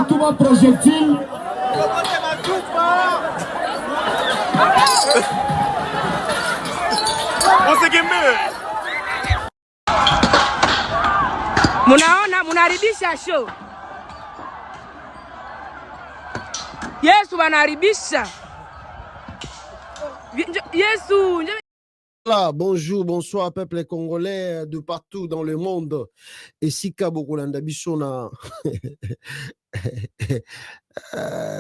tout ma projectile. On se gemme. Munaona munaribisha show. Yesu wanaribisha. Yesu. Voilà, bonjour, bonsoir, peuple congolais de partout dans le monde. Et si Kabokolanda Bissona,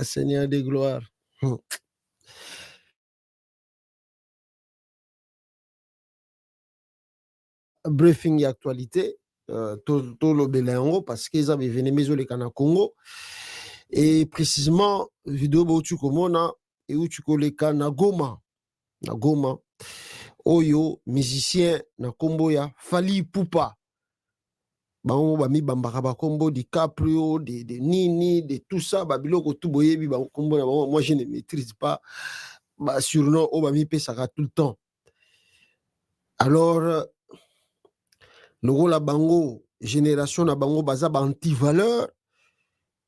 Seigneur des gloires. Briefing et actualité, tout le Béléango, parce qu'ils avaient venu maison les Cana Congo. Et précisément, vidéo où tu commences, et où tu connais na Goma. Na Goma. Oyo, musicien, na Komboya, Fali Ipupa. Bango ba mi bambaka ba kombo DiCaprio, de Nini, de tout ça, babiloko tout boyebi ba kombo na bango. Moi je ne maîtrise pas ba surnom o ba mi pesaka tout le temps. Alors le rôle à bango génération na bango baza ba anti-valeur,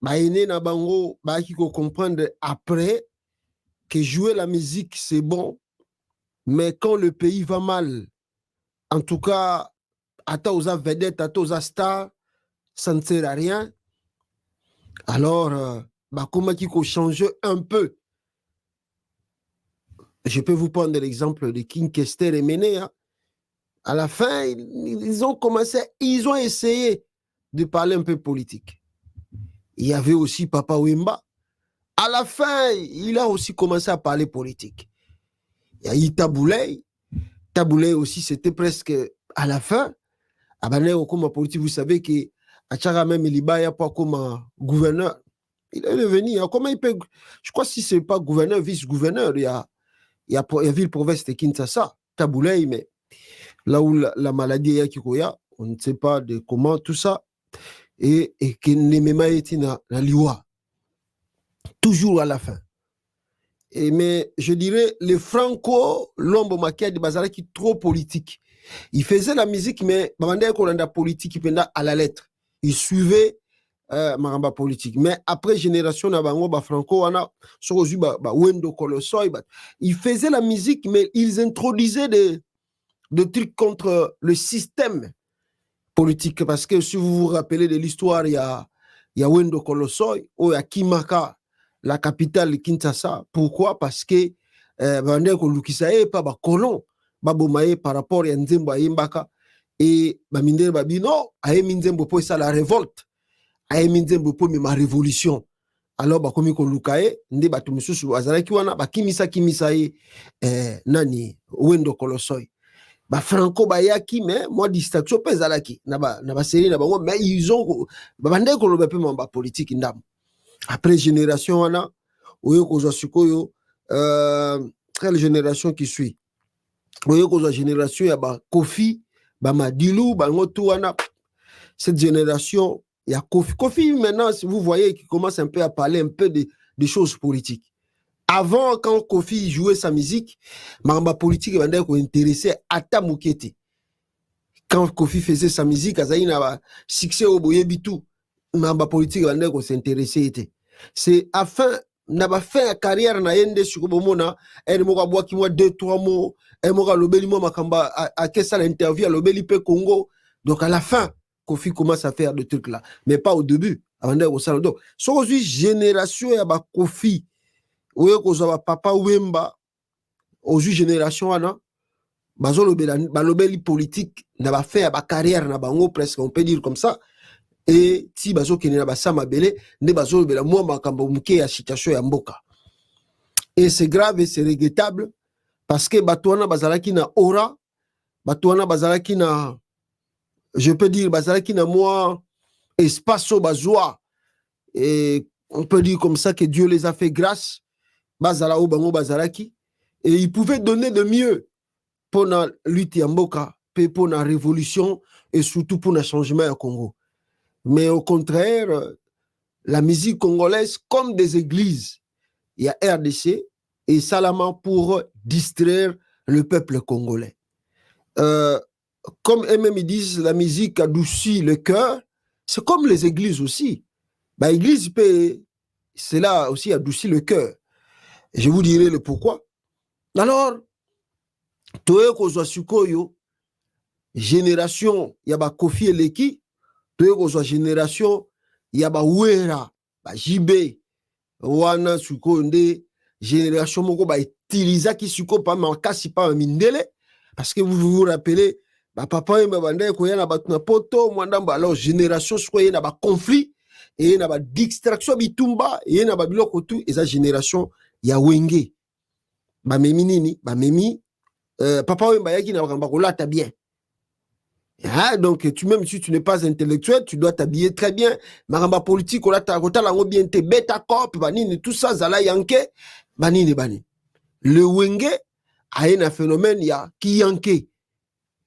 ba ene na bango ba qui ko comprendre après que jouer la musique c'est bon, mais quand le pays va mal, en tout cas ata oza vedette, ata oza star, ça ne sert à rien. Alors, comment qu'il faut changer un peu. Je peux vous prendre l'exemple de King Kester et Méné. Hein. À la fin, ils ont commencé, ils ont essayé de parler un peu politique. Il y avait aussi Papa Wemba. À la fin, il a aussi commencé à parler politique. Il y a eu Taboulay. Taboulay aussi, c'était presque à la fin. Comme politique, vous savez que Achara même Libaya pas comme gouverneur. Il est devenu, comment il peut, je crois que si ce n'est pas gouverneur, vice-gouverneur, il y a ville-province de Kinshasa, Taboulay, mais là où la maladie est Kikoya, on ne sait pas de comment tout ça, et que Nemema est dans la Liwa, toujours à la fin. Mais je dirais, les Franco, l'ombre maquia de Bazara qui est trop politique. Il faisait la musique, mais il a politique à la lettre. Il suivait maramba politique. Mais après génération na bango ba Franco wana sokozu ba Wendo Kolosoy, ils faisaient la musique mais ils introduisaient des trucs contre le système politique parce que si vous vous rappelez de l'histoire il y a Wendo Kolosoy ou il y a Kimaka, la capitale Kinshasa. Pourquoi? Parce que bande ko lukisa pas ba colon ba bomaye par rapport à Nzembo Ayimbaka et ba mindere ba bino aye Nzembo po ça la révolte. Ma révolution. Alors, comme il lukae, nde batu mususu wazalaki wana bakimisa nani Wendo Kolosoy. Ba Franco bayaki mais moi distraction pezalaki na ba série na bango mais ils ont bande ko loba pe mamba politique ndam. Après génération wana oyo ko sikoyo quelle génération qui suit. Oyo ko génération ya ba Kofi, ba Madilu, bango tout wana cette génération. Il y a Kofi maintenant, si vous voyez, qui commence un peu à parler un peu des choses politiques. Avant, quand Kofi jouait sa musique, Maramba politique était intéressé à Tamukete. Quand Kofi faisait sa musique, il a succès au Boyebitou. Maramba politique s'intéressait. C'est afin n'a fait une carrière na yende sukubomona elle moka boa ki moi 2-3 mots elle moka lobeli mo makamba à kessa l'interview à lobeli pe Congo. Donc à la fin Kofi commence à faire des trucs là, mais pas au début. Avant d'aller au salon. Donc, aujourd'hui, génération ya ba Kofi, oye ko Papa Wemba, aujourd'hui génération ana, bazo lobeli politique, na ba fait ba carrière na bango presque, on peut dire comme ça. Et si bazo kene na ba sama belé, ne bazo lobela moi makambo muke ya situation ya mboka. Et c'est grave et c'est regrettable parce que batouana bazalaki na aura, batouana bazalaki na je peux dire bazalaki na moi espace au bazoa et on peut dire comme ça que Dieu les a fait grâce bazala au bango bazalaki et ils pouvaient donner de mieux pour la lutte ya mboka pour la révolution et surtout pour le changement au Congo. Mais au contraire la musique congolaise comme des églises il y a RDC et Salama pour distraire le peuple congolais. Comme eux-mêmes ils disent, la musique adoucit le cœur. C'est comme les églises aussi. Bah, église peut, cela aussi adoucit le cœur. Et je vous dirai le pourquoi. Alors, toye kozwa sikoyo, génération, yaba Kofi Eleki, toye kozwa génération, yaba Wera, ba JB, wana sikoyo nde, génération moko ba utiliza ki sikoyo pa makasi pa mindele, parce que vous vous rappelez, ba papa yemba bande koya na batu na poto, mwandamba, alors génération sikoyo na ba conflit, et na ba distraction bitumba, et na ba biloko tu, eza génération ya wenge. Ba memi nini, ba memi, papa Wemba yaki na bakamba kolata bien. Ah, donc tu même si tu n'es pas intellectuel, tu dois t'habiller très bien. Maramba politique, kolata lango bien te beta cop, banini, tout ça, zala yanke, banini bani. Le wenge a un phénomène ya ki yanke.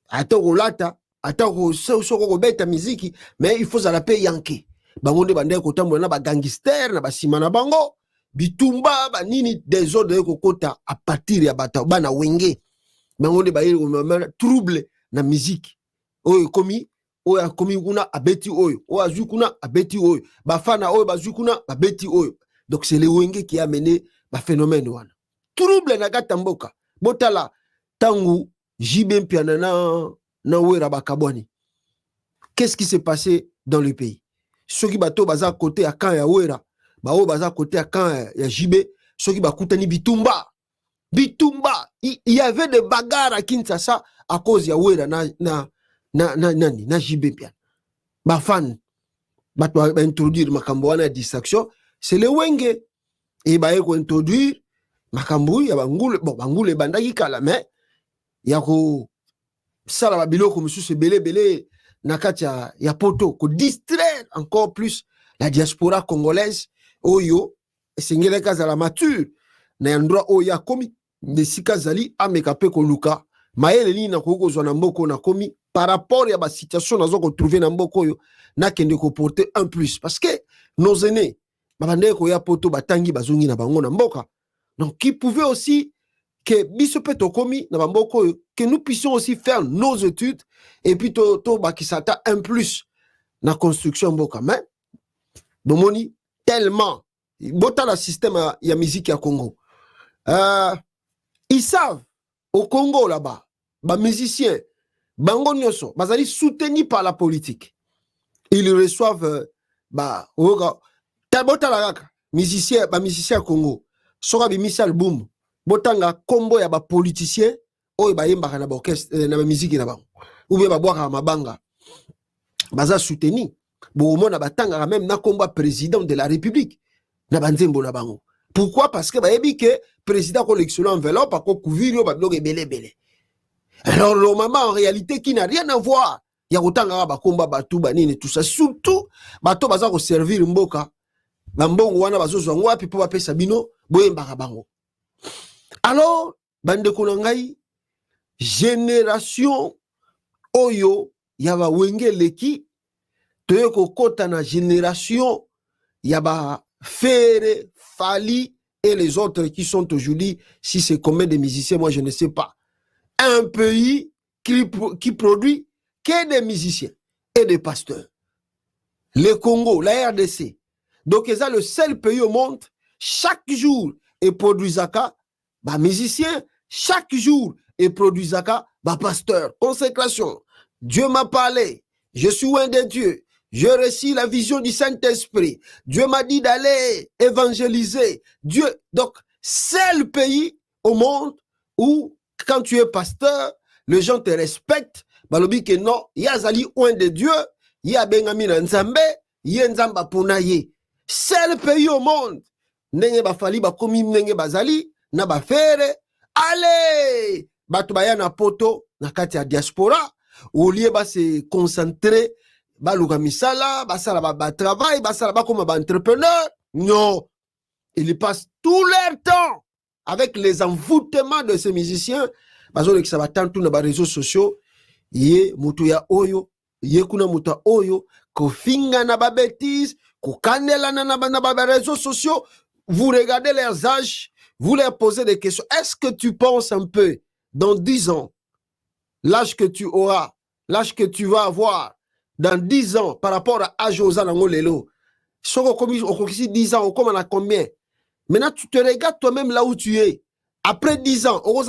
Attends kolata, attends ko beta musique, mais il faut zala pe yanke. Bangonde bande kotambo na ba gangster na ba sima na bango. Bitumba banini des ordres de kokota à partir ya bata bana wenge. Bangonde ba trouble na musique. Oyo komi oyo akomi kuna abeti oyo azui kuna abeti oyo bafana oyo bazui kuna abeti oyo. Donc c'est le wenge qui a amené ba phénomène wana trouble na kata mboka. Botala tangu JB mpiana na Wera bakabwani, qu'est-ce qui s'est passé dans le pays? Ceux qui bato baza côté à camp ya Wera, ba o baza côté à camp ya JB, ceux qui bakutani bitumba, il y avait des bagarres à Kinshasa à cause ya Wera na JB pian. Ba fan bato ba introduire makambo wana distraction, c'est le wenge et ba ko introduire makambo ya bangule, bon bangule bandaki kala, mais ya ko sala ba biloko mususu belé na kati ya poto ko distraire encore plus la diaspora congolaise oyo esengele kazala mature na endroit oya komi nesika zali ameka pe ko luka mayele ni na ko kozwa na mboko na komi par rapport à la situation nazo ko trouver na mboko yo na kende ko porter un plus, parce que nos aînés babande ko ya poto batangi bazongi na bango na mboka, donc qui pouvait aussi que biso pe to komi na mboko yo, que nous puissions aussi faire nos études et puis to bakisata un plus na construction mboka. Mais bomoni tellement bota la système ya musique ya Congo, ils savent au Congo là-bas ba musiciens bango nyoso bazali soutenu par la politique, ils reçoivent ba bota la kaka musicien ba musicien Congo soka bimisa album botanga kombo ya ba politicien oyo bayembaka na ba orchestre na ba musique na bango ou bien ba boaka mabanga baza soutenu bomona batanga même na kombo président de la République na banzembo na bango. Pourquoi? Parce que bayebi que président collectionne enveloppe à couvrir ba blog belé. Alors le maman en réalité qui n'a rien à voir ya kotanga ba komba batu banini tout ça, surtout bato baza ko servir mboka bambongo wana bazozwa ngwapi po bapesa bino boyembaka bango. Alors bande konangai génération oyo yaba wenge leki toye kokota na génération yaba Fere, Fali et les autres qui sont aujourd'hui, si c'est combien de musiciens, moi je ne sais pas. Un pays qui produit que des musiciens et des pasteurs. Le Congo, la RDC. Donc, c'est le seul pays au monde, chaque jour, et produit zaka, bah, musicien, chaque jour, et produit zaka, bah, pasteur. Consécration. Dieu m'a parlé. Je suis un de Dieu. Je reçus la vision du Saint-Esprit. Dieu m'a dit d'aller évangéliser. Dieu, donc, c'est le pays au monde où, quand tu es pasteur, les gens te respectent. Balobi que non, yazali oin de Dieu, ya bengami na nzambe, ye nzamba punaye. C'est le pays au monde. Nenge bafali bakomi nenge bazali, na bafere, allez, batubaya na poto, na kati ya diaspora, au lieu ba se concentrer, ba luka misala, ba sala ba travail, ba sala ba comme ba entrepreneur. Non. Ils passent tout leur temps avec les envoûtements de ces musiciens. Bazo que ça va tant na ba réseaux sociaux. Ye mutu ya oyo, ye kuna muta oyo, kofinga na ba bêtises, kokandela na ba réseaux sociaux. Vous regardez leurs âges, vous leur posez des questions. Est-ce que tu penses un peu, dans 10 ans, l'âge que tu auras, l'âge que tu vas avoir, dans 10 ans, par rapport à Ajosa Nangolelo, Soko comme au 10 ans, on a combien? Maintenant, tu te regardes toi-même là où tu es. Après 10 ans, on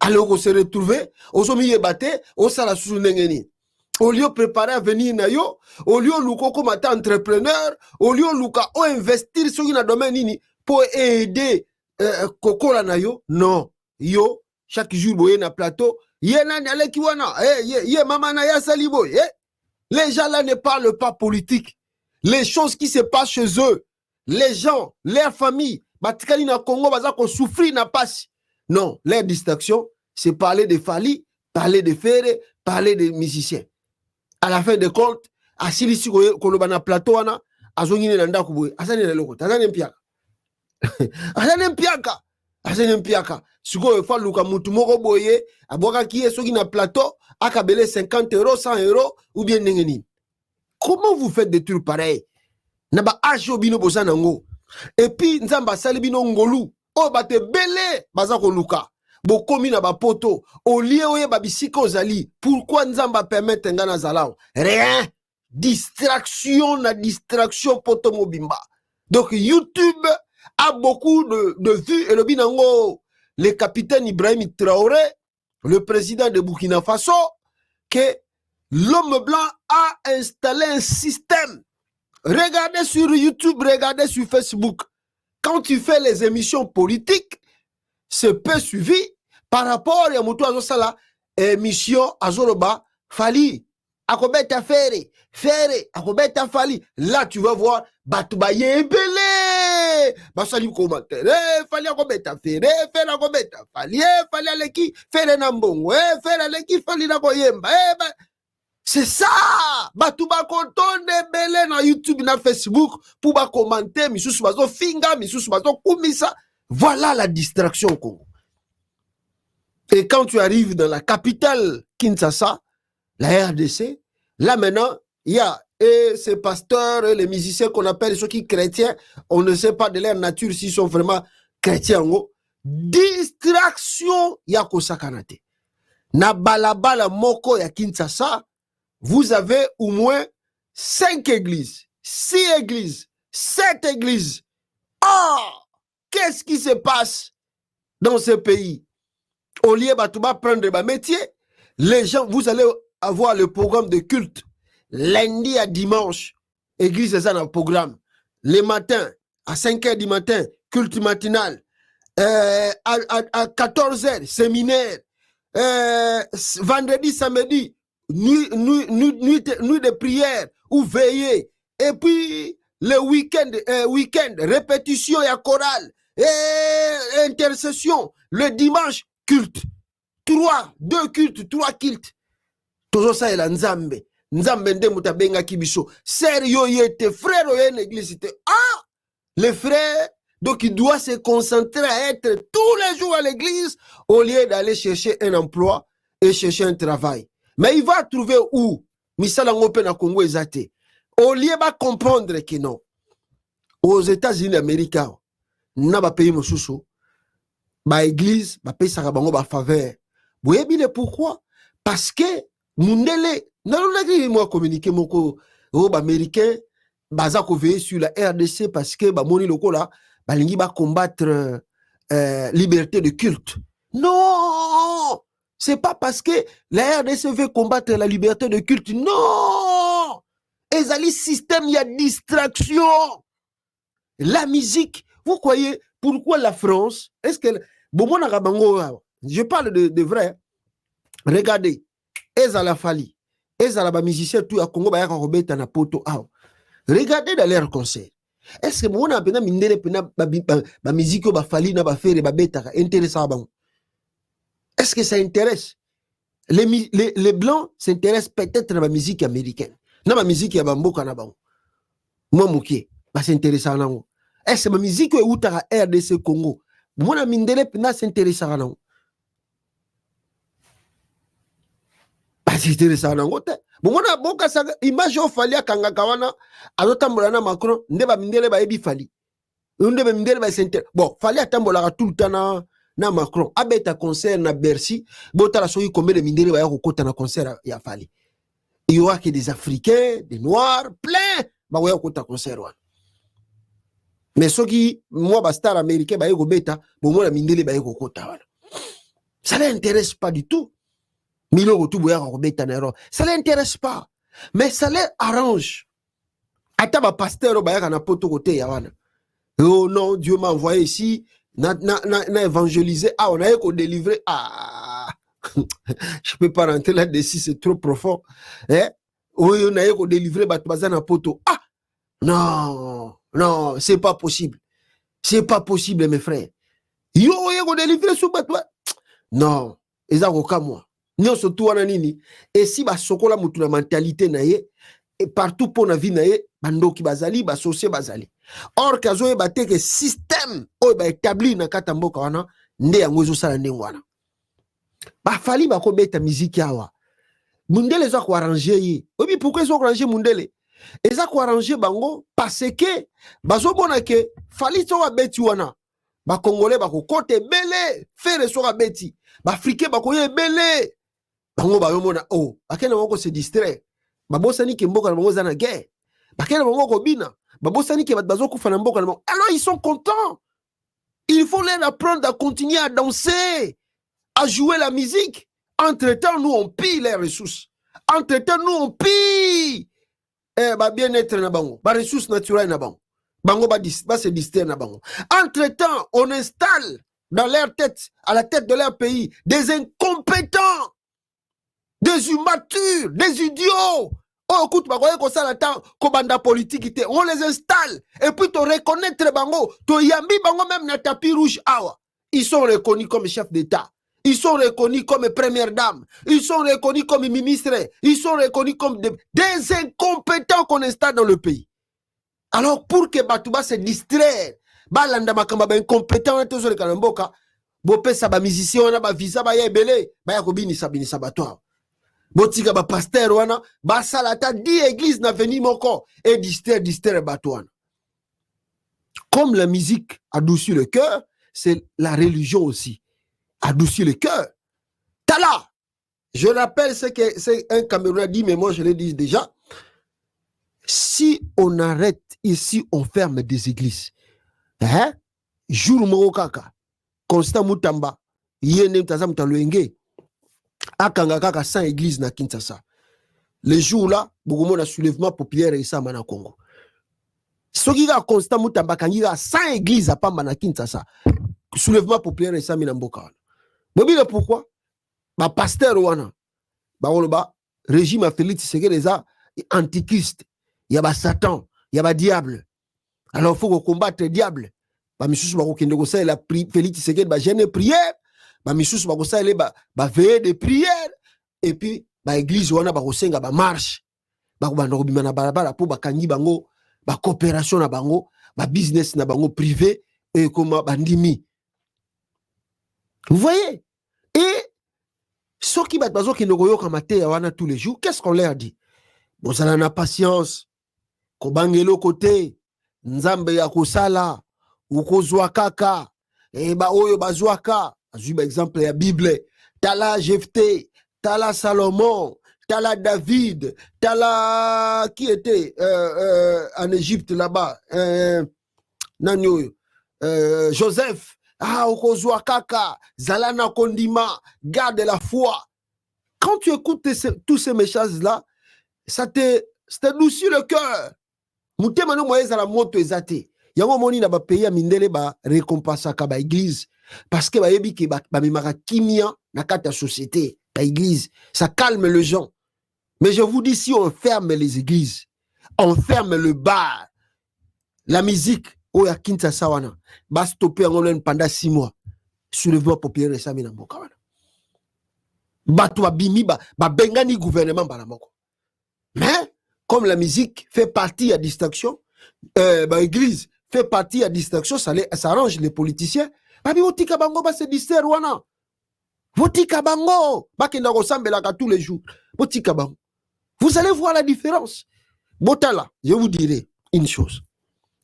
alors on se retrouve, on se met batté, on s'est la sous nengeni. Au lieu de préparer à venir na yo, au lieu de comme entrepreneur, au lieu de investir sur une domaine pour aider Coco na yo, non. Yo, chaque jour, boye na plateau, yé na nyale kiwana, yé maman na ya salibo, les gens là ne parlent pas politique. Les choses qui se passent chez eux, les gens, leurs familles, batikali na Congo, bazako souffrir na passe. Non, leur distraction, c'est parler de Fali, parler de Ferre, parler des musiciens. À la fin de compte, asili si koloba na plateau wana, azongine na ndako boye, azani na loko, azani mpiaka. Azani mpiaka. Azani mpiaka. Siko fa luka mutu moko boye, aboka kiye soki na plateau, akabele 50 euros, 100 euros, ou bien nengeni. Comment vous faites des trucs pareils? Naba ajo bino bosa nango. Et puis, nzamba sali bino ngolu. Oh, bate bele, bazako luka. Bokomi na ba poto. Au lieu oye babisika ozali. Pourquoi nzamba permettre ngana zalao? Rien. Distraction na distraction poto mobimba. Donc, YouTube a beaucoup de vues. Et le binango, le capitaine Ibrahim Traoré, le président de Burkina Faso, que l'homme blanc a installé un système. Regardez sur YouTube, regardez sur Facebook. Quand tu fais les émissions politiques, c'est peu suivi par rapport à Moutou Azosala, émission Azoroba, Fali, Akobeta Ferre, Akobeta Fali. Là, tu vas voir, Batoubaye Belé, Basali commentaire, Fali Akobeta Ferre, Ferre Akobeta Fali, Fali Aleki, Ferre Nambongo, Ferre Aleki, Fali Nakoyemba, c'est ça! Batouba kontonde belé na YouTube na Facebook pour ba commenter, misusu bazo finga, misusu bazo kumisa. Voilà la distraction au Congo. Et quand tu arrives dans la capitale Kinshasa, la RDC, là maintenant, il y a ces pasteurs, et les musiciens qu'on appelle ceux qui chrétiens, on ne sait pas de leur nature s'ils sont vraiment chrétiens. Distraction, ya kosakanate. Na balabala moko ya Kinshasa, vous avez au moins 5 églises, 6 églises, 7 églises. Ah! Qu'est-ce qui se passe dans ce pays? Au lieu de prendre un métier, les gens, vous allez avoir le programme de culte. Lundi à dimanche, église est dans le programme. Le matin, à 5 h du matin, culte matinal. À 14 h, séminaire. Vendredi, samedi, nuit de prière ou veillée. Et puis le week-end, répétition et chorale et intercession. Le dimanche, culte. 2 cultes, 3 cultes. Toujours ça est la Nzambe. Nzambe nde mutabenga kibiso. Sérieux yete frère en église. Ah, les frères. Donc il doit se concentrer à être tous les jours à l'église au lieu d'aller chercher un emploi et chercher un travail. Mais il va trouver où? Misala ngope na Congo ezate. Au lieu de comprendre que non. Aux États-Unis d'Amérique, na ba pays mosusu, ba église, ba pays sakabango ba faveur. Vous voyez pourquoi? Parce que mundele, non l'église moi communiquer moko ba américain, baza ko veiller sur la RDC parce que ba moni loko là, ba lingi ba combattre liberté de culte. Non! C'est pas parce que la RDC veut combattre la liberté de culte. Non! Ezali système, il y a distraction. La musique, vous croyez, pourquoi la France, est-ce que... Je parle de vrai. Regardez, Ezala Fali, Ezala ba musicien tout à Congo, ba robeta na poto. Regardez dans leur concert. Est-ce que mon apena mindele pena ba musique ba Fali na ba faire ba beta intéressant ba? Est-ce que ça intéresse? Les blancs s'intéressent peut-être à la musique américaine. Na la musique ya bamboka na bango. Moi moké, ba s'intéressant na ngo. Est-ce que la musique est où ta RDC Congo? Moi na mindele pena s'intéressant na ngo. Ba s'intéressant na ngo te. Moi na boka sa image au Fali akanga kawana azotambola na Macron nde ba mindele ba ebi Fali. Nde ba mindele ba s'intéresse. Bon, Fali atambola tout le temps na Macron abeta concert na Bercy bota la soki combien de mindele ba ya kokota na concert ya Fali. Il y aura que des Africains, des Noirs, plein. Bah ouais, on concert. Mais ceux qui, moi, bah star américain, bah yego beta, bon moi la mindele bah yego kota. Ça l'intéresse pas du tout. Milo go tout boya go beta nero. Ça l'intéresse pas. Mais ça les arrange. Ata ba pasteur bah yaka na poto côté ya wana. Oh non, Dieu m'a envoyé ici, na évangélisé. Ah, on a eu qu'on délivrer. Ah, je peux pas rentrer là-dessus, c'est trop profond. Eh? Oui, on a eu qu'on délivrer Batbazana poto. Ah, non, non, c'est pas possible. C'est pas possible, mes frères. Yo, on a eu qu'on délivrer sous Batba. Non, ils ont aucun moi. Nous, surtout, on a nini. Et si ba sokola mutu la mentalité na ye, et partout pour la vie na ye, bandoki bazali, ba socié bazali. Or, kazo ye bate que système, o ba établi na katamboka wana, nde yango zo sala ndenge wana. Ba fali ba ko beta musique yawa. Mundele zo ko arranger ye. Obi pourquoi zo ko arranger mundele? Eza ko arranger bango parce que bazo bona ke fali zo ba beti wana. Ba congolais ba ko kote belé, faire so ba beti. Ba africain ba ko ye belé. Bango ba yomona oh, akena moko se distraire. Ba bosani ke mboka na bango za na guerre. Bakena bango ko bina. Babosani ke bazo kufa na mboka na bango. Alors ils sont contents. Il faut leur apprendre à continuer à danser, à jouer la musique. Entre-temps, nous, on pille les ressources. Entre-temps, nous, on pille bien-être na bango, ressources naturelles na bango. Bango ba se distraire na bango. Entre-temps, on installe dans leur tête, à la tête de leur pays, des incompétents, des immatures, des idiots. Oh, écoute, politique, on les installe. Et puis, tu reconnaître bango, tu yambi bango même na tapis rouge awa. Ils sont reconnus comme chef d'État. Ils sont reconnus comme première dame. Ils sont reconnus comme ministres. Ils sont reconnus comme des incompétents qu'on installe dans le pays. Alors, pour que Batouba se distraire, balanda makamba ba incompétent na tozo le kalamboka, bopé sa ba musicien na ba visa ba yebele, ba yakobini sabini sabatoire. Botika ba pasteur wana ba salata 10 églises na veni moko et distraire batouana. Comme la musique adoucit le cœur, c'est la religion aussi adoucit le cœur. Tala, je rappelle ce que c'est un Camerounais dit, mais moi je le dis déjà. Si on arrête ici, on ferme des églises. Hein? Jour Morokaka, Constant Moutamba, Yene Mtazam Taluenge, Akanga Kaka 100 églises na Kinshasa. Le jour là, beaucoup de soulèvement populaire et ça na Congo. Ce qui a Constant Moutamba, quand il y a 100 églises à Pamba na Kinshasa, soulèvement populaire et ça na Mboka. Mais pourquoi? Ba pasteur wana, ba woloba, régime a Félix Tshisekedi les antichrist, il y a ba Satan, il y a ba diable. Alors il faut combattre le diable. Ba misusu ba kokende ko sa la Félix Tshisekedi ba jeûne prière, ba misusu ba ko sa ba veille de prière et puis ba église wana ba kosenga ba marche. Ba ko banda ko bima na balabala po ba kangi bango, ba coopération na bango, ba business na bango privé et comment bandimi. Vous voyez? Et ceux qui battent qui ne tous les jours, qu'est-ce qu'on leur dit? Bon, ça n'a patience. Kobangelo côté, Nzambe ya kosala, ukozwa kaka, et ba oyo bazwaka. Par exemple, la Bible, Tala Jephthé, Tala Salomon, Tala David, Tala qui était en Égypte là-bas, Joseph. Ah, okozwa kaka, zalana kondima, garde la foi. Quand tu écoutes tous ces messages-là, ça te doucit le cœur. Moutema no moyeza la moto ezate. Yango moni na ba pays mindele ba récompense ka ba église parce que ba yebi ki ba memaka kimia na kata société, ba église, ça calme les gens. Mais je vous dis, si on ferme les églises, on ferme le bar, la musique, oh ya Kinshasa wana, ba stopper en pendant 6 mois. Soulèvement populaire et ça mina mboka wana. Batu bimi ba bengani gouvernement bala moko. Mais comme la musique fait partie à distraction, l'église fait partie à distraction, ça arrange les politiciens. Babi otika bango ba se distraire wana. Votika bango ba kenda ko sambelaka tous les jours. Votika bango. Vous allez voir la différence. Botala, je vous dirai une chose.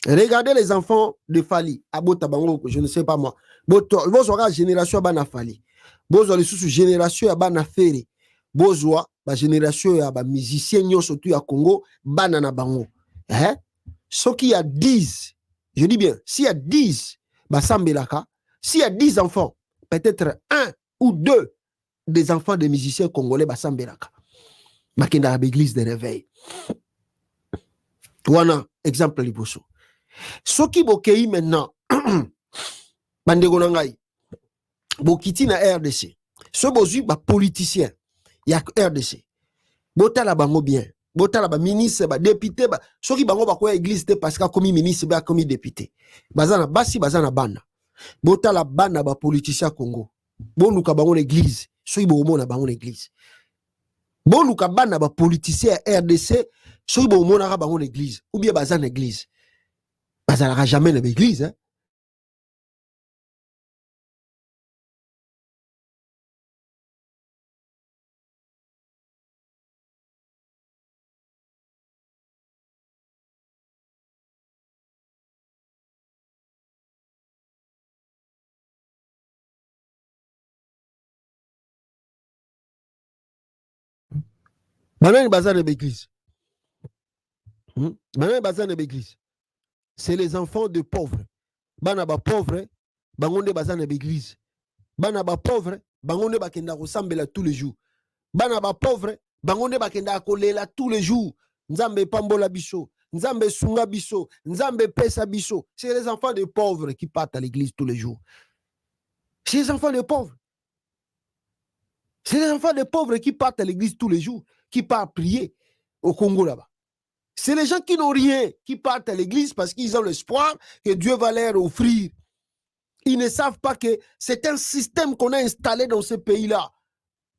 Regardez les enfants de Fali, Abota bango, je ne sais pas moi. Votre génération bana Fali. Bozwa les sous génération ya bana Fere. Bozwa ba génération ya ba musicien nyonso tu ya Congo bana na bango ce qui y a 10, je dis bien s'il y a 10 ba sambelaka, s'il y a 10 enfants, peut-être 1 ou 2 des enfants des musiciens congolais ba sambelaka bakenda ba église de réveil. Wana exemple liboso. Soki bokei maintenant bandeko na ngai bokiti na RDC, so bozui ba politicien ya RDC botala bango bien, botala ba ministre ba député ba soki bango bakoya église te parce que komi ministre ba komi député bazana basi bazana bana botala bana ba politicien Congo boluka bango l'église soki bomona bango l'église boluka bana ba politicien RDC soki bomona bango l'église ou bien bazana église bazalaka jamais na l'église hein. Banani bazana l'église. Banani bazana l'église. C'est les enfants de pauvres. Bana ba pauvre, bangonde bazana l'église. Bana ba pauvre, bangonde bakenda kosambela tous les jours. Bana ba pauvre, bangonde bakenda kolela tous les jours. Nzambe pambola biso, nzambe sunga biso, nzambe pesa biso. C'est les enfants de pauvres qui partent à l'église tous les jours. C'est les enfants de pauvres. C'est les enfants de pauvres qui partent à l'église tous les jours, qui partent prier au Congo là-bas. C'est les gens qui n'ont rien, qui partent à l'église parce qu'ils ont l'espoir que Dieu va leur offrir. Ils ne savent pas que c'est un système qu'on a installé dans ce pays-là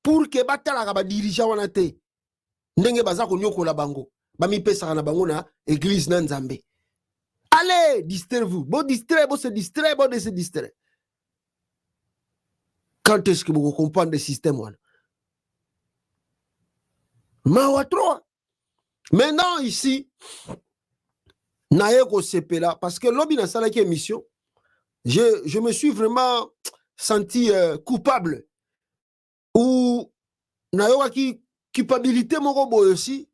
pour que les dirigeants wana te ndenge baza konyoko la bango bami pesa na bango na église na Nzambe. Allez, distraire-vous. Bon distraire, bon se distraire, bon de se distraire. Quand est-ce que vous comprenez le système wana? Mawa 3. Maintenant ici naeko sepela parce que lobby na sala ki émission je me suis vraiment senti coupable ou nayoka ki culpabilité moko boy aussi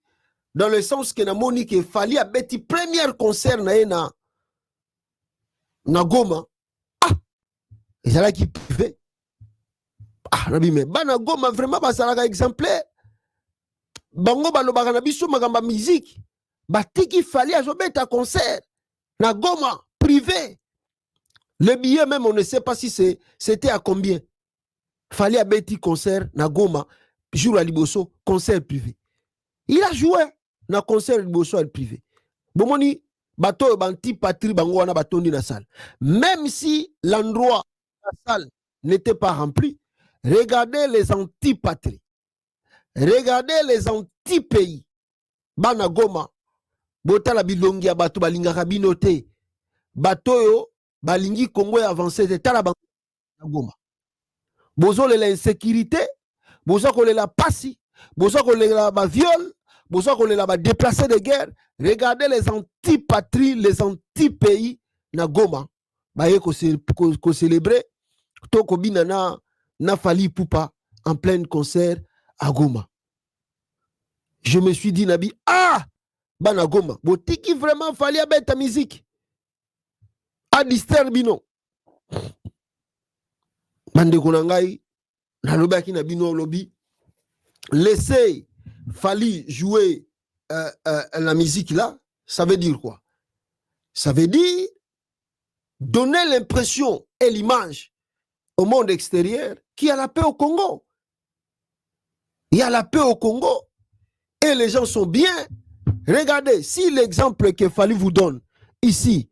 dans le sens que na moni que fallait abeti premier concert na Goma ezala ki privé nabi me bana Goma vraiment basalaka exemplaire bango balobaka na biso magamba musique batiki fallait azobeta concert na Goma privé. Le billet même on ne sait pas si c'était à combien. Fallait abeti concert na Goma jour à Liboso concert privé. Il a joué na concert Liboso privé. Bomoni bato banti patrie bango wana batondi na salle. Même si l'endroit la salle n'était pas rempli, regardez les anti-patries. Regardez les anti-pays. Bana Goma botala bilongi ya bato balingaka bino te. Bato yo balingi Congo avancé de tala bango Goma. Bozo l'insécurité, bozo la passi, bozo la viol, bozo la déplacé de guerre. Regardez les anti-patries, les anti-pays na Goma. Baye ko célébrer toko binana na Fali Poupa en plein concert à Goma. Je me suis dit nabi bana Goma, botiki vraiment Fali abet ta musique. A distraire bino. Bande konangai na lobaki na bino lobby. Laissez Fali jouer la musique là, ça veut dire quoi? Ça veut dire donner l'impression et l'image au monde extérieur qu'il y a la paix au Congo. Il y a la paix au Congo et les gens sont bien. Regardez, si l'exemple que Fali vous donne ici,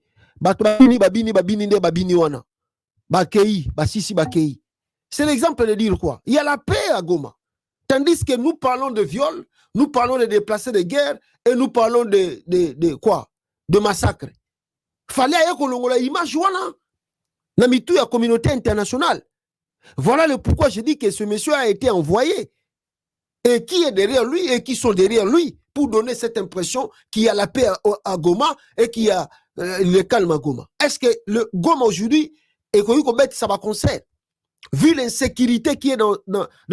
c'est l'exemple de dire quoi? Il y a la paix à Goma. Tandis que nous parlons de viol, nous parlons de déplacés de guerre et nous parlons de quoi? De massacre. Fallait que l'image na mitou la communauté internationale. Voilà le pourquoi je dis que ce monsieur a été envoyé. Et qui est derrière lui et qui sont derrière lui pour donner cette impression qu'il y a la paix à Goma et qu'il y a le calme à Goma. Est-ce que le Goma aujourd'hui est connu comme ça va concert? Vu l'insécurité qui est dans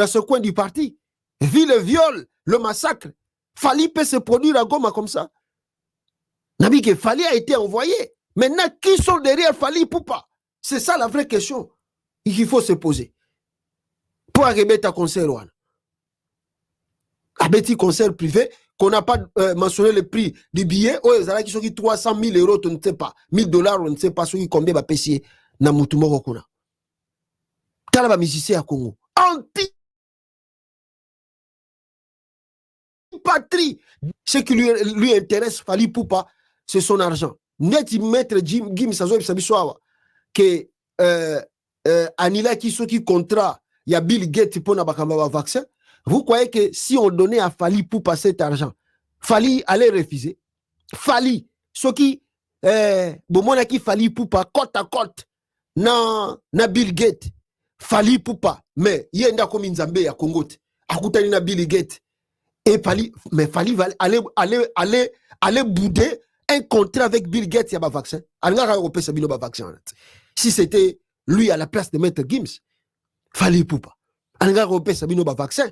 ce coin du parti, vu le viol, le massacre. Fali peut se produire à Goma comme ça. Nabi que Fali a été envoyé. Maintenant, qui sont derrière Fali Poupa? C'est ça la vraie question qu'il faut se poser. Pour arriver à concert, un petit concert privé, qu'on n'a pas mentionné le prix du billet, oh, ils ont qui 300 000 euros, on ne sait pas, 1000 $, on ne sait pas combien va payer dans Moutoumoro Kuna. T'as la musicien à Congo. Anti-patrie. Ce qui lui intéresse, Fali Poupa, c'est son argent. Net, maître Gim Sazo Sabisoawa, que Anila qui contrat, il y a Bill Gates pour na vaccin. Vous croyez que si on donnait à Fali Poupa cet argent, Fali allait refuser? Fali, ce qui, bon, qui Fali Poupa côte à côte, na Bill Gates, Fali Poupa, mais il y a un comme Nzambe à Congo, à côté na Bill Gates, et Fali, mais Fali va aller bouder un contrat avec Bill Gates, il y a un vaccin. Si c'était lui à la place de Maître Gims, Fali Poupa, il y a un vaccin.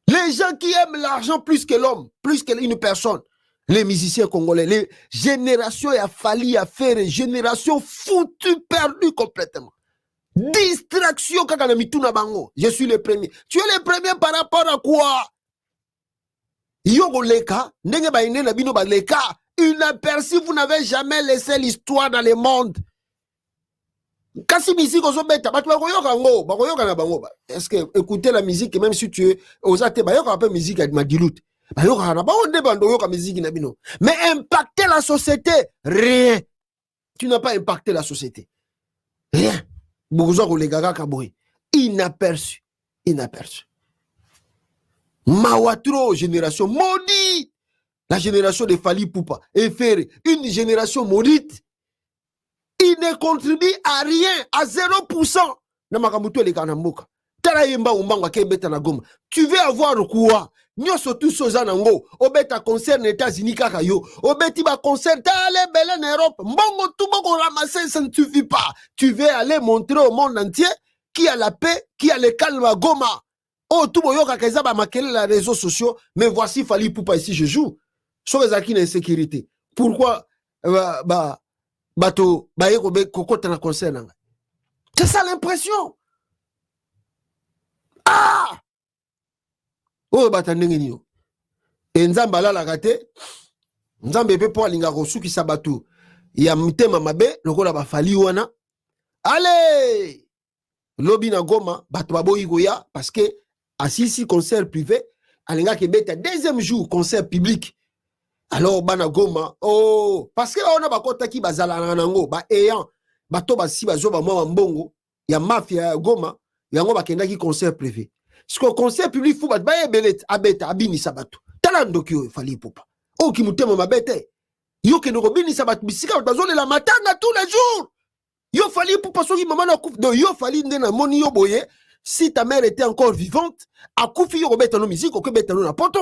Les gens qui aiment l'argent plus que l'homme, plus qu'une personne, les musiciens congolais, les générations à Fali à faire, génération foutue, perdue complètement. Distraction, je suis le premier. Tu es le premier par rapport à quoi? Inaperçu, vous n'avez jamais laissé l'histoire dans le monde. Est-ce que écouter la musique, même si tu es aux athées, un peu musique avec Madilout. Mais impacter la société, rien. Tu n'as pas impacté la société. Rien. Inaperçu. Inaperçu. Mawatro, génération maudite. La génération de Fali Poupa. Et faire une génération maudite. Il ne contribue à rien, à 0%. Tu veux avoir quoi? Nous sommes tous aux Anango. Obeta concerne les États-Unis kakayo. Obeti ba concerne aller belle en Europe. Mbongo tout bon ramasser, ça ne suffit pas. Tu veux aller montrer au monde entier qui a la paix, qui a le calme à Goma. Oh tout bon yoka kaisa ba makele les réseaux sociaux. Mais voici Fali Poupa ici je joue. Sur les acquis d'insécurité. Pourquoi bato baye kokota na concerne? C'est ça l'impression. Ah! Oh batandenge niyo. Nzamba la gate. Nzambe pe po alinga kosuki sabatu. Ya mtema mabe lokola ba Fali wana. Allez! Lobi na Goma bato baboyi goya parce que asisi concert privé alinga ke beta deuxième jour concert public. Alors bana Goma oh parce que on a bakota ki bazala nango ba ayant bato basi bazo ba mwa mbongo ya mafia ya Goma yango bakenda ki concert privé. Ce que concert public fou ba belet abeta abini sabatu. Talando ki Fali Poupa. Oh ki mutema mabete. Yo ke no bini sabatu bisika bazo la matanga tous les jours. Yo Fali Poupa soki maman na kouf do yo Fali ndena moni yo boye si ta mère était encore vivante a koufi yo beta no musique ko beta no na poto.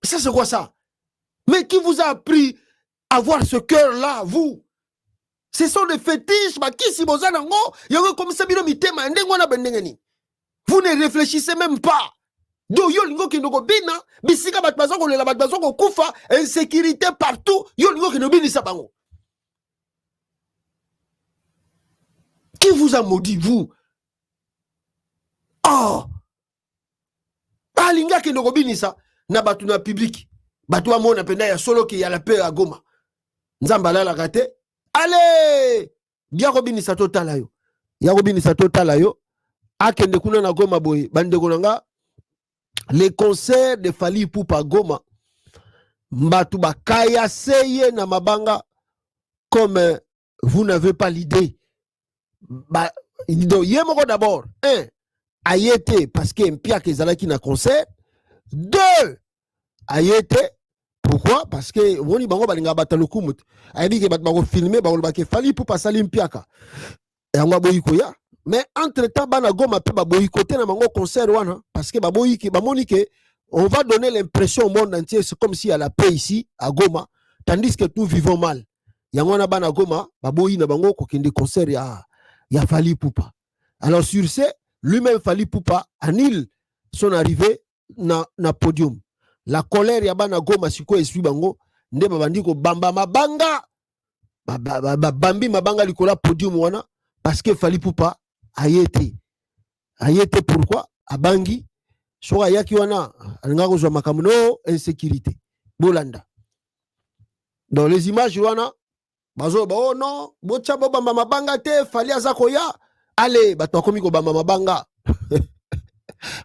Ça c'est quoi ça? Mais qui vous a appris à avoir ce cœur-là, vous? Ce sont des fétiches, vous ne réfléchissez même pas. Insécurité partout. Qui vous a maudit, vous? Oh! Alinga ke nokobini sa na batu na public batu wa mona penda ya solo ki ya la paix à Goma nzamba la gate allez yakobini sa totala yo akende kuna na Goma boy bande konanga les concerts de Fali Poupa Goma batu bakaya seye na mabanga comme vous n'avez pas l'idée ba yemoko d'abord Ayete parce que Mpia Kezalaki na concert. 2 Ayete pourquoi? Parce que woni bango balinga batalokumut. Ayedi ke batbako filmer ba olbake Fali Poupa sali Mpiaka. Yango boyikoya. Mais entre temps bana Goma pe ba boyikote na bango concert wana parce que ba boyiki ba monike on va donner l'impression au monde entier c'est comme si il y a la paix ici à Goma tandis que nous vivons mal. Yango na bana Goma ba boyi na bango ko kende concert ya Fali Poupa. Alors sur ce lui-même Fally Ipupa annule son arrivée na podium. La colère ya bana Goma siko esui bango nde babandi ko bamba mabanga bambi mabanga likola podium wana parce que Fally Ipupa ayete pourquoi abangi soka yaki wana alinga kozwa makambo insécurité bolanda dans les images wana bazo ba oh non bocha bo bamba mabanga te Fally azako ya ale bato akomi ko bamba mabanga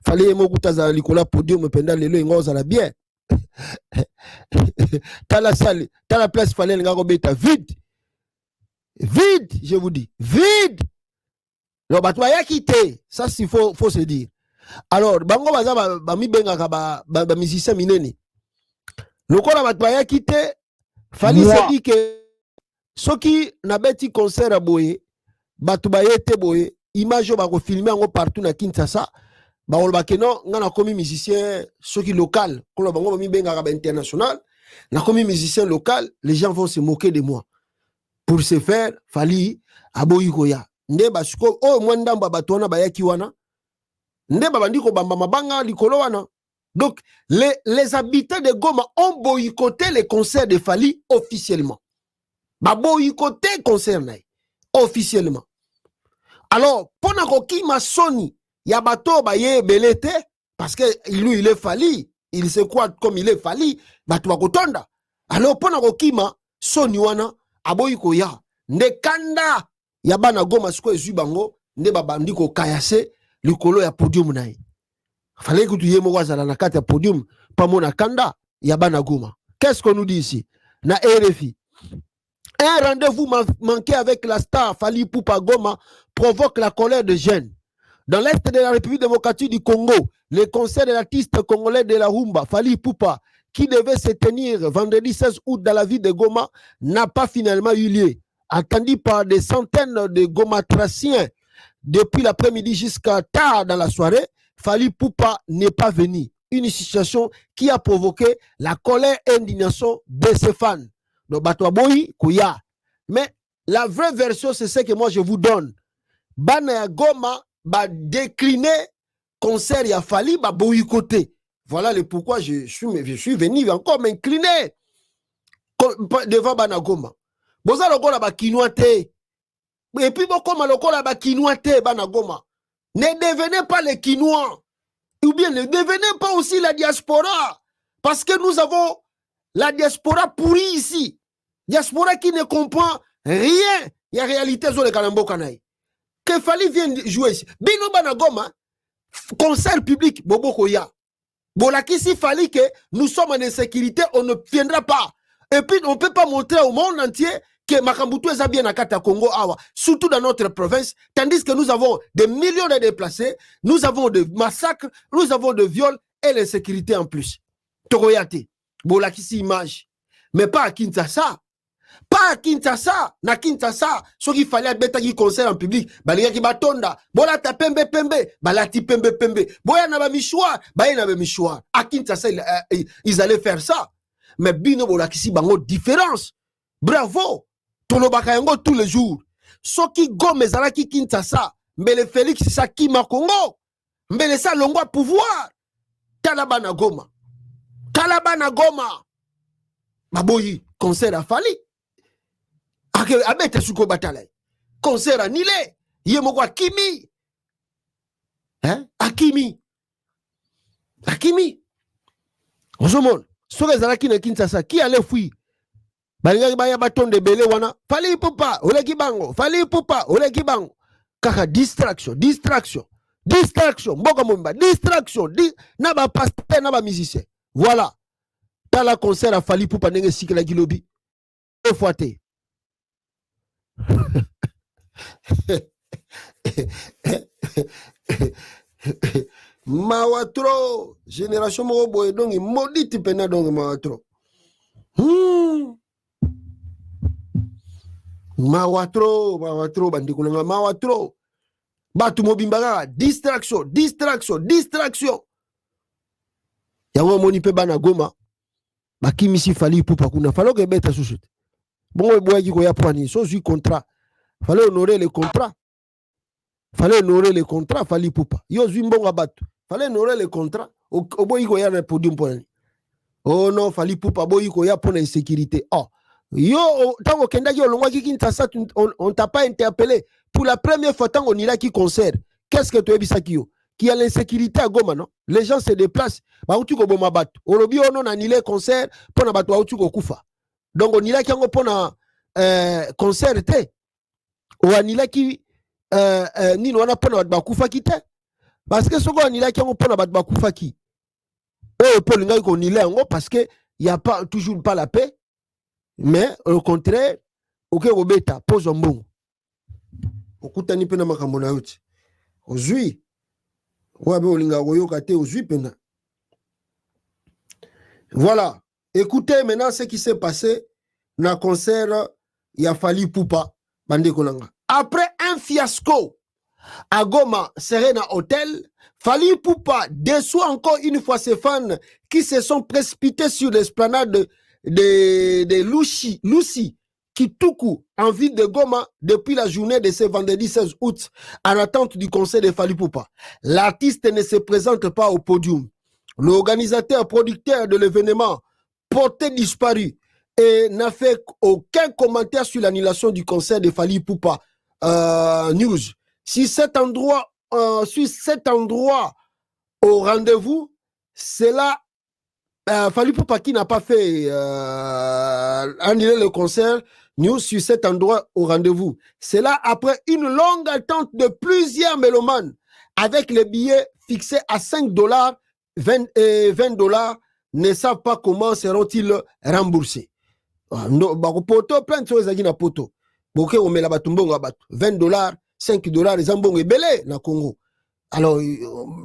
Fally mokuta za likola podium penda lelo ngoza la bien tala salle tala place Fally linga ko beta vide je vous dis vide. Donc bato ya quitté ça il faut se dire. Alors bango baza ba mi benga ba musicien minene lokola bato ya quitté Fally se dit que soki na beti concert a boye bato ba yete boye image ba ko filmer ngo partout na Kinshasa ba oloba ke non ngana komi musicien soki local kola bango ba mi benga ba international na komi musicien local les gens vont se moquer de moi. Pour ce faire Fally aboyi koya nde basuko o mwandamba bato wana bayaki wana nde babandi ko bamba mabanga likolo wana. Donc les habitants de Goma ont boycotté les concerts de Fally officiellement. Ba boycotté concert naï officiellement. Alors pona ko kima soni ya bato ba ye belete parce que lui il est Fally, il se croit comme il est Fally bato bakotonda. Alors pona ko kima soni wana aboyi ko ya nde kanda ya bana Goma siko ezui bango nde babandi ko kayase likolo ya podium naï. Fallait que tu y aies na kati ya podium pas mona kanda ya bana Goma. Qu'est-ce qu'on nous dit ici na RFI? Un rendez-vous manqué avec la star Fally Ipupa Goma provoque la colère de jeunes. Dans l'est de la République démocratique du Congo, le concert de l'artiste congolais de la rumba Fally Ipupa qui devait se tenir vendredi 16 août dans la ville de Goma n'a pas finalement eu lieu. Attendu par des centaines de gomatraciens depuis l'après-midi jusqu'à tard dans la soirée, Fally Ipupa n'est pas venu. Une situation qui a provoqué la colère et l'indignation de ses fans. Donc, Batouaboyi, Kouya. Mais la vraie version, c'est ce que moi je vous donne. Bana ya Goma, ba décliner concert ya Fally, ba boycotter. Voilà le pourquoi je suis venu encore m'incliner devant Bana Goma. Boza lokola ba kinoate. Et puis, comme lokola ba kinoate, Bana Goma. Ne devenez pas les Quinois. Ou bien ne devenez pas aussi la diaspora. Parce que nous avons la diaspora pourrie ici. Diaspora qui ne comprend rien. Il y a réalité sur le Kalambo Kanaï. Que Fally vienne jouer ici. Bino Bana Goma, concert public, Bobo Koya. Bolaki si Fally que nous sommes en insécurité, on ne viendra pas. Et puis on ne peut pas montrer au monde entier que Makambutu est bien à Kata Congo, surtout dans notre province, tandis que nous avons des millions de déplacés, nous avons des massacres, nous avons des viols et l'insécurité en plus. Toroyate, Bolakisi image. Mais pas à Kinshasa. Pas à Kinshasa. Na Kinshasa, ce qu'il fallait bêta qui concert en public, Balia qui batonda, Bolata pembe pembe, Balati pembe pembe, Boya naba michoir, Baya naba michoir. À Kinshasa, ils allaient faire ça. Mais Bino Bolakisi bango différence. Bravo. Tolobaka yango tous les jours. Soki Gome Zalaki Kinshasa, Mbele Félix Sakima Congo, Mbele sa longwa pouvoir. Talabana Goma. Talabana Goma. Maboyi, concert à Fally. Abete suko batale. Concert à Nile. Yemoko Akimi. Hein? Akimi. Akimi. Ozomon. Soki Zalaki na Kinshasa, qui allait fuir? Balinga baya baton de bele wana Fally Ipupa ole kibango Fally Ipupa ole kibango kaka distraction mboka momba distraction na ba pasteur na ba musicien. Voilà tala concert à Fally Ipupa ndenge sikela kilobi foité mawatro génération moko boye donc maudit pena donc mawatro Mawatro bandikulanga mawatro batu mobimbaga distraction yango moni pe bana Goma bakimisi Fally Ipupa kuna falo ke beta susute bongo boya ki ko ya pwani so zui contrat fallait honorer le contrat Fallait honorer les contrats, Fali Poupa. Yo Zimbonga Batu. Fallait honorer les contrats. Obo iko ya na podium point. Oh non, Fali Poupa bo iko ya pour l'insécurité. Oh. Yo tango kenda yo longwa ki Kinshasa on t'a pas interpellé pour la première fois tango on ira qui concert. Qu'est-ce que tu as dit ça qui yo? Qui a l'insécurité à Goma non? Les gens se déplacent. Ba utu ko boma batu. Olobi ono na nile concert pour na batu utu ko kufa. Donc on ira ki ngo pour na concert te. O anila ki nini wana pona bat bakufa ki te parce que soko anila ki yango pona bat bakufa ki Paul ngai ko nila yango parce que il y a pas toujours pas la paix mais au contraire ok obeta pose mbongo okutani pena makambo na yote ozui wabe olinga koyoka te ozui pena. Voilà, écoutez maintenant ce qui s'est passé dans le concert il a fallu Poupa bande konanga. Après un fiasco à Goma, Serena Hotel, Fali Poupa déçoit encore une fois ses fans qui se sont précipités sur l'esplanade de Lucy Kituku en ville de Goma depuis la journée de ce vendredi 16 août en attente du conseil de Fali Poupa. L'artiste ne se présente pas au podium. L'organisateur producteur de l'événement porté disparu et n'a fait aucun commentaire sur l'annulation du concert de Fali Poupa News. Si cet endroit au rendez-vous, c'est là Fali Poupa qui n'a pas fait annuler le concert News sur cet endroit au rendez-vous. C'est là après une longue attente de plusieurs mélomanes avec les billets fixés à $5, 20 et $20 ne savent pas comment seront-ils remboursés. Poto plein de choses à na poto. Boké on met la batumbongo à $20, $5 les ambongo belé na Congo. Alors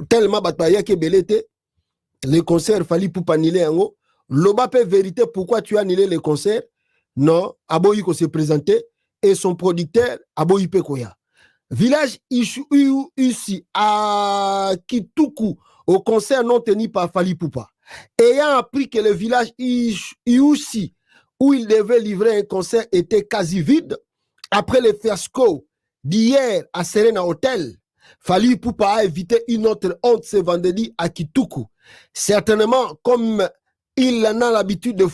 tellement bataya que belé te les concerts Fali Poupa annuler yango. Loba peut vérité pourquoi tu as annulé les concerts. Non, Aboyi ko se présenter et son producteur Aboyi Pekoya. Village ici à Kituku au concert non tenu par Fali Poupa. Ayant appris que le village ici où il devait livrer un concert était quasi vide après le fiasco d'hier à Serena Hotel, Fali Poupa a évité une autre honte ce vendredi à Kituku. Certainement, comme il en a l'habitude de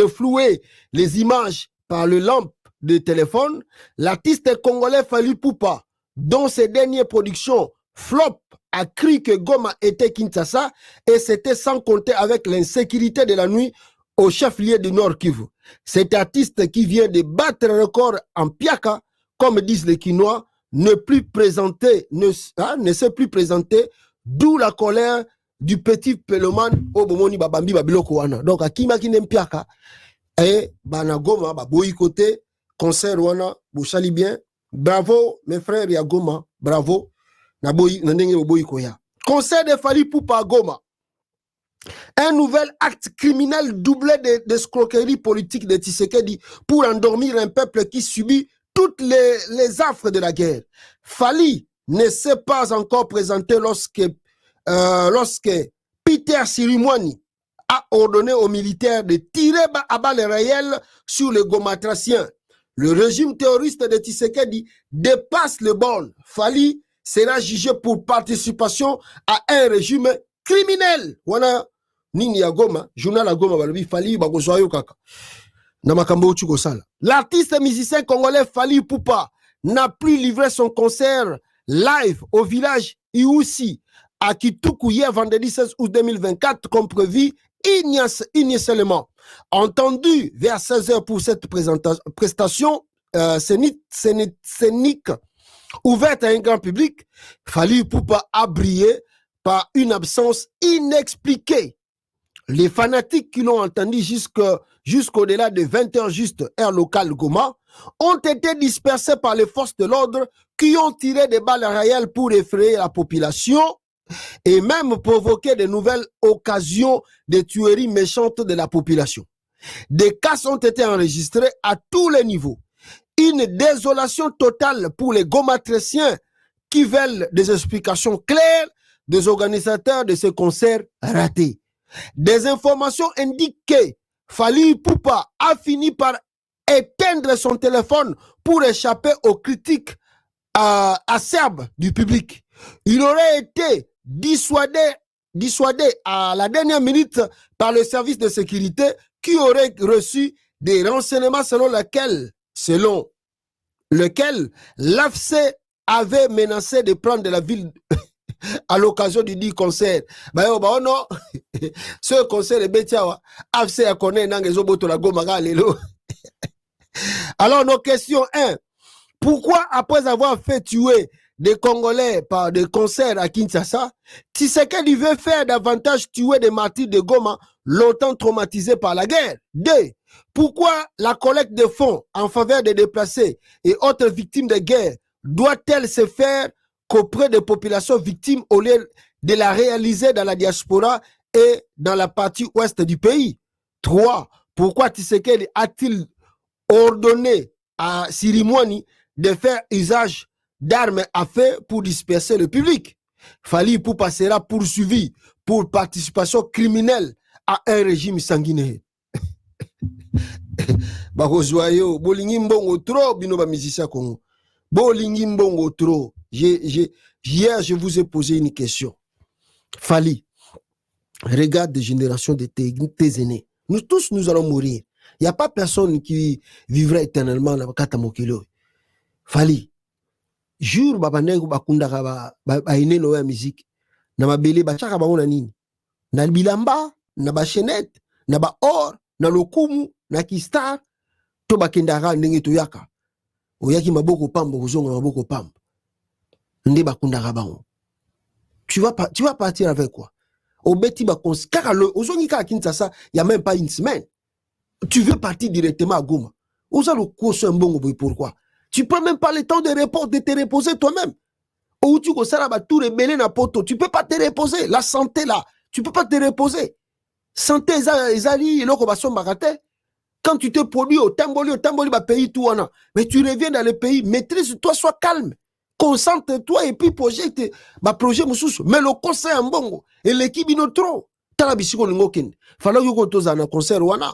flouer les images par le lampe de téléphone, l'artiste congolais Fali Poupa, dont ses dernières productions flop, a cru que Goma était Kinshasa et c'était sans compter avec l'insécurité de la nuit au chef-lieu du Nord Kivu. Cet artiste qui vient de battre un record en Piaka, comme disent les Quinois, ne s'est plus présenté, d'où la colère du petit Pelomane au Bomoni Babambi Babiloko wana. Donc akima kinem Piaka et bana Goma ba boycotté concert wana bouchali bien. Bravo mes frères ya Goma, bravo. Na ndenge boykoya. Concert de Fali Poupa à Goma. Un nouvel acte criminel doublé d'escroquerie politique de Tshisekedi pour endormir un peuple qui subit toutes les affres de la guerre. Fali ne s'est pas encore présenté lorsque Peter Sirimwani a ordonné aux militaires de tirer à balles réelles sur les Gomatraciens. Le régime terroriste de Tshisekedi dépasse le bornes. Fali sera jugé pour participation à un régime criminel. Wana nini ya Goma, journal à Goma balobi Fali bakozwayo kaka. Na makambo chuko sala. L'artiste musicien congolais Fali Poupa n'a plus livré son concert live au village Iusi à Kituku hier vendredi 16 août 2024 comme prévu initialement. Entendu vers 16h pour cette prestation scénique ouverte à un grand public, Fali Poupa a brillé par une absence inexpliquée. Les fanatiques qui l'ont entendu jusqu'au-delà de 20h juste heure locale Goma ont été dispersés par les forces de l'ordre qui ont tiré des balles réelles pour effrayer la population et même provoquer de nouvelles occasions de tueries méchantes de la population. Des cas ont été enregistrés à tous les niveaux. Une désolation totale pour les Gomatriciens qui veulent des explications claires des organisateurs de ce concert raté. Des informations indiquent que Fali Poupa a fini par éteindre son téléphone pour échapper aux critiques acerbe du public. Il aurait été dissuadé à la dernière minute par le service de sécurité qui aurait reçu des renseignements selon lequel l'AFC avait menacé de prendre la ville à l'occasion du dit concert. Non, ce concert est bêtiawa. AFC a connaît n'angezoboto la goma lelo. Alors, nos questions 1. Pourquoi, après avoir fait tuer des Congolais par des concerts à Kinshasa, Tshisekedi veut faire davantage tuer des martyrs de Goma longtemps traumatisés par la guerre? 2. Pourquoi la collecte de fonds en faveur des déplacés et autres victimes de guerre doit-elle se faire qu'auprès des populations victimes au lieu de la réaliser dans la diaspora et dans la partie ouest du pays? 3. Pourquoi Tshisekedi a-t-il ordonné à Sirimwani de faire usage d'armes à feu pour disperser le public? Fali Poupa sera poursuivi pour participation criminelle à un régime sanguinaire. Bakozoyo, bolingi mbongo trop, bino ba musicien Congo. Bolingi mbongo trop. Hier, je vous ai posé une question. Fali, regarde des générations de tes aînés. Nous tous, nous allons mourir. Il n'y a pas personne qui vivra éternellement dans Katamokilo. Fali, jour babaneko bakundaka ba ine no ya musique na mabele bachaka bango na nini na bilamba na ba chenette na ba or na lokumu na kistar to bakendaka ndenge to yaka oyaki maboko pambo kozonga maboko pambo nde bakundaka bango. Tu vas partir avec quoi? Obeti ba kaka le ozongi ka Kinshasa, il y a même pas une semaine. Tu veux partir directement à Goma. Oza le koso mbongo boy, pourquoi? Tu prends même pas le temps de te reposer toi-même. Ou tu tout rebelle na poto, tu peux pas te reposer. La santé là, tu peux pas te reposer. Santé ezali eloko basombaka. Quand tu te produis au tamboli ba pays tout wana, mais tu reviens dans le pays, maîtrise-toi, sois calme. Concentre-toi et puis projette ba projet mususu. Mais le concert mbongo et l'équipe ino trop. Tala bisiko lingo kende. Falo yoko toza na concert wana.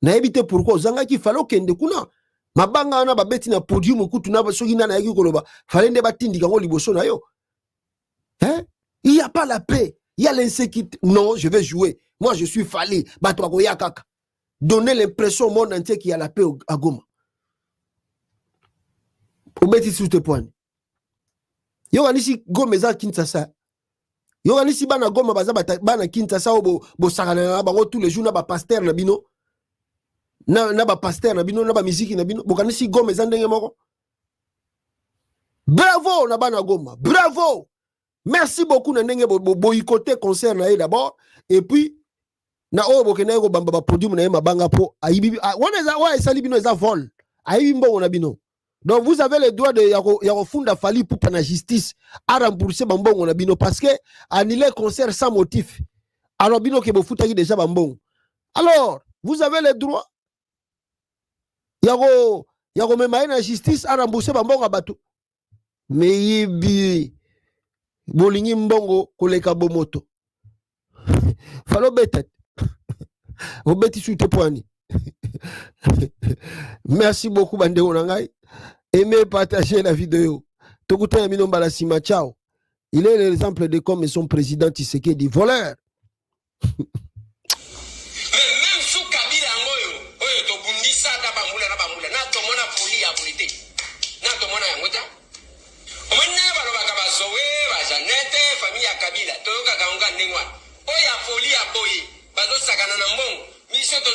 Na ebite pourquoi zanga ki falo kende kuna. Mabanga wana babeti na podium kutu na soki na yaki koloba. Fale nde batindi kango liboso na yo. Hein? Il y a pas la paix. Il y a l'insécurité. Non, je vais jouer. Moi je suis Fali. Batwa ko yakaka. Donner l'impression au monde entier qu'il y a la paix à Goma. Obeti sous tes points. Yo anisi Gomeza Kinshasa. Yo anisi bana Goma baza bana Kinshasa bo sakana na bango tous les jours na ba pasteur na bino. Na ba pasteur na bino na ba musique na bino. Bokanisi Gomeza ndenge moko. Bravo na bana Goma. Bravo. Merci beaucoup na ndenge boycotté concert na d'abord et puis na o bokena ko bamba ba podium na mabanga po ayibi wana wa esali bino eza vol. Ayibi mbongo na bino. Donc vous avez le droit de yako funda Fali pour la justice à rembourser bambongo na bino parce que annuler concert sans motif. Alors bino ke bofuta ki déjà bambongo. Alors vous avez le droit yako même na justice à rembourser bambongo à bateau. Mais yibi bolingi mbongo koleka bomoto. Falo betet. Obeti sous tes poignets. Merci beaucoup bande onangai. Aimez partager la vidéo. Tokuta ya minomba la sima ciao. Il est l'exemple de comme son président Tshisekedi voleur. Même sous Kabila ngoyo, oyo to bundisa da bambula na to mona poli ya polite. Na to mona yangoja. Omene balo bakaba zowe ba Janete famille ya Kabila. To yoka kaunga ndengwa. Oya poli ya boye. Bazo sakana na mbongo. Mission to